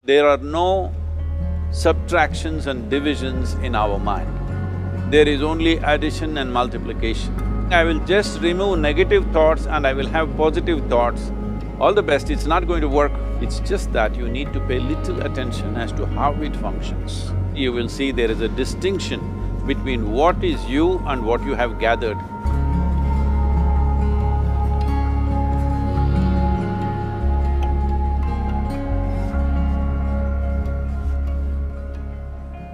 There are no subtractions and divisions in our mind. There is only addition and multiplication. I will just remove negative thoughts and I will have positive thoughts. All the best, it's not going to work. It's just that you need to pay little attention as to how it functions. You will see there is a distinction between what is you and what you have gathered.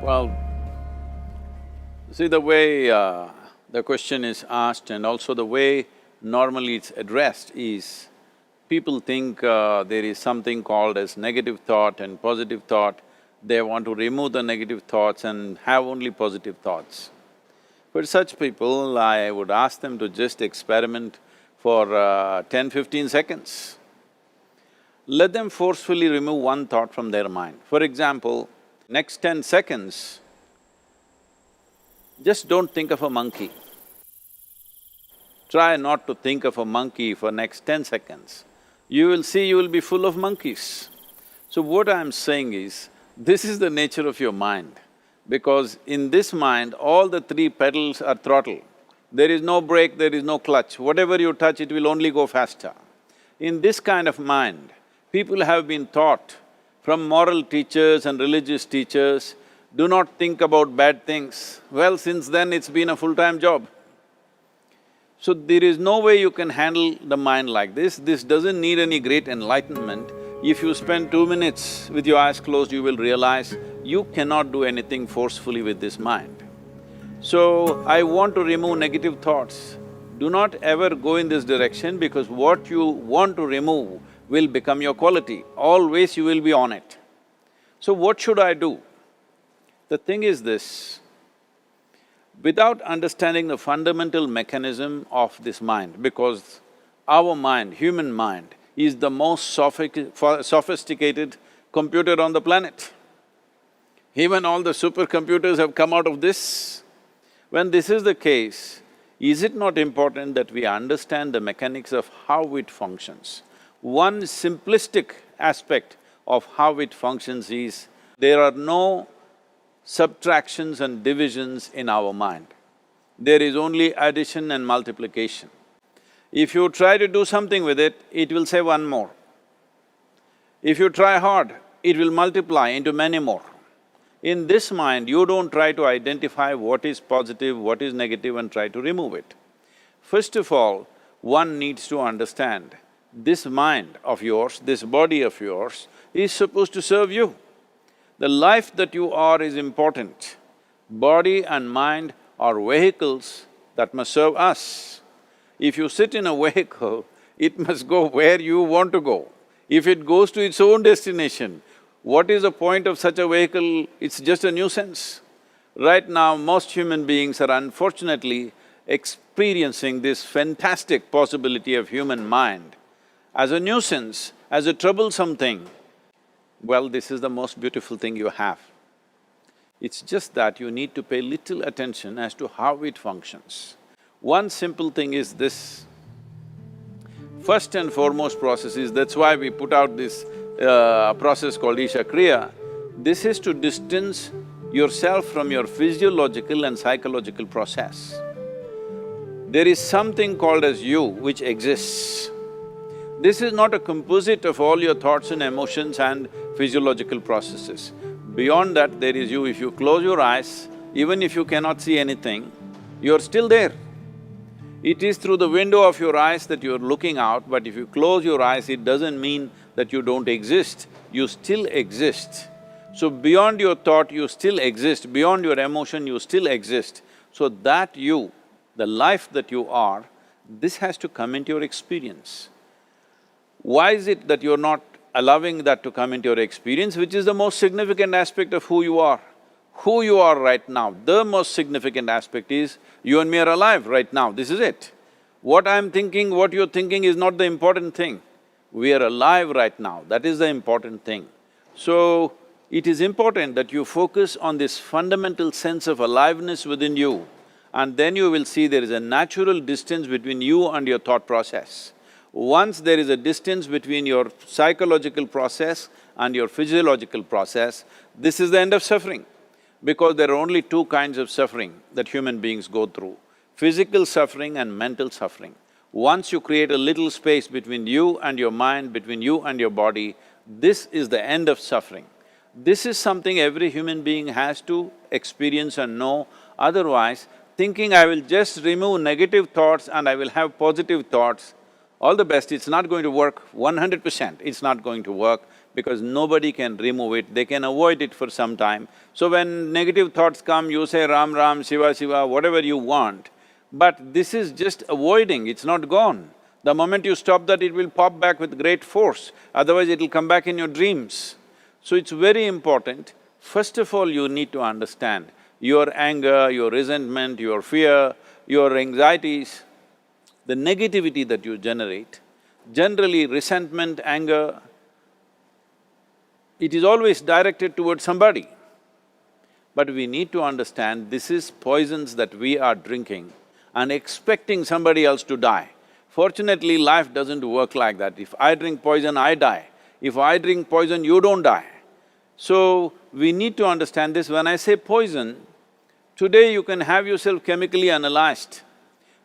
Well, see the way the question is asked and also the way normally it's addressed is, people think there is something called as negative thought and positive thought. They want to remove the negative thoughts and have only positive thoughts. For such people, I would ask them to just experiment for 10-15 seconds. Let them forcefully remove one thought from their mind. For example, next 10 seconds, just don't think of a monkey. Try not to think of a monkey for next 10 seconds. You will see you will be full of monkeys. So what I'm saying is, this is the nature of your mind, because in this mind, all the three pedals are throttle. There is no brake, there is no clutch. Whatever you touch, it will only go faster. In this kind of mind, people have been taught from moral teachers and religious teachers, do not think about bad things. Well, since then it's been a full-time job. So there is no way you can handle the mind like this. This doesn't need any great enlightenment. If you spend 2 minutes with your eyes closed, you will realize you cannot do anything forcefully with this mind. So, I want to remove negative thoughts. Do not ever go in this direction, because what you want to remove will become your quality. Always you will be on it. So what should I do? The thing is this, without understanding the fundamental mechanism of this mind, because our mind, human mind, is the most sophisticated computer on the planet. Even all the supercomputers have come out of this. When this is the case, is it not important that we understand the mechanics of how it functions? One simplistic aspect of how it functions is, there are no subtractions and divisions in our mind. There is only addition and multiplication. If you try to do something with it, it will say one more. If you try hard, it will multiply into many more. In this mind, you don't try to identify what is positive, what is negative and try to remove it. First of all, one needs to understand, this mind of yours, this body of yours is supposed to serve you. The life that you are is important. Body and mind are vehicles that must serve us. If you sit in a vehicle, it must go where you want to go. If it goes to its own destination, what is the point of such a vehicle? It's just a nuisance. Right now, most human beings are unfortunately experiencing this fantastic possibility of human mind as a nuisance, as a troublesome thing. Well, this is the most beautiful thing you have. It's just that you need to pay little attention as to how it functions. One simple thing is this. First and foremost process is, that's why we put out this process called Isha Kriya. This is to distance yourself from your physiological and psychological process. There is something called as you which exists. This is not a composite of all your thoughts and emotions and physiological processes. Beyond that, there is you. If you close your eyes, even if you cannot see anything, you're still there. It is through the window of your eyes that you're looking out, but if you close your eyes, it doesn't mean that you don't exist, you still exist. So beyond your thought, you still exist, beyond your emotion, you still exist. So that you, the life that you are, this has to come into your experience. Why is it that you're not allowing that to come into your experience, which is the most significant aspect of who you are? Who you are right now, the most significant aspect is, you and me are alive right now, this is it. What I'm thinking, what you're thinking is not the important thing. We are alive right now, that is the important thing. So, it is important that you focus on this fundamental sense of aliveness within you, and then you will see there is a natural distance between you and your thought process. Once there is a distance between your psychological process and your physiological process, this is the end of suffering. Because there are only two kinds of suffering that human beings go through, physical suffering and mental suffering. Once you create a little space between you and your mind, between you and your body, this is the end of suffering. This is something every human being has to experience and know, otherwise thinking I will just remove negative thoughts and I will have positive thoughts, all the best, it's not going to work 100%, it's not going to work because nobody can remove it, they can avoid it for some time. So when negative thoughts come, you say Ram Ram, Shiva Shiva, whatever you want, but this is just avoiding, it's not gone. The moment you stop that, it will pop back with great force, otherwise it'll come back in your dreams. So it's very important, first of all you need to understand your anger, your resentment, your fear, your anxieties, the negativity that you generate. Generally resentment, anger, it is always directed towards somebody. But we need to understand this is poisons that we are drinking and expecting somebody else to die. Fortunately, life doesn't work like that. If I drink poison, I die. If I drink poison, you don't die. So, we need to understand this. When I say poison, today you can have yourself chemically analyzed.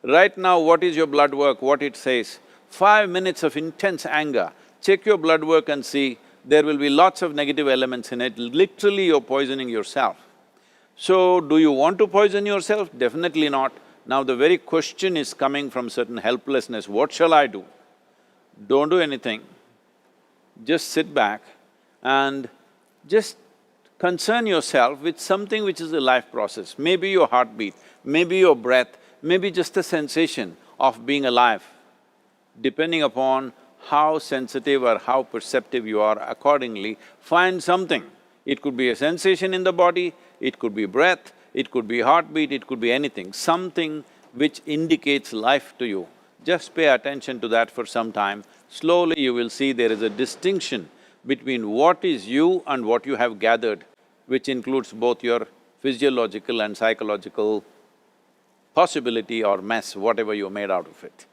Right now, what is your blood work, what it says? 5 minutes of intense anger, check your blood work and see, there will be lots of negative elements in it, literally you're poisoning yourself. So, do you want to poison yourself? Definitely not. Now the very question is coming from certain helplessness, what shall I do? Don't do anything, just sit back and just concern yourself with something which is a life process. Maybe your heartbeat, maybe your breath, maybe just a sensation of being alive. Depending upon how sensitive or how perceptive you are, accordingly, find something. It could be a sensation in the body, it could be breath, it could be heartbeat, it could be anything, something which indicates life to you. Just pay attention to that for some time. Slowly you will see there is a distinction between what is you and what you have gathered, which includes both your physiological and psychological possibility or mess, whatever you made out of it.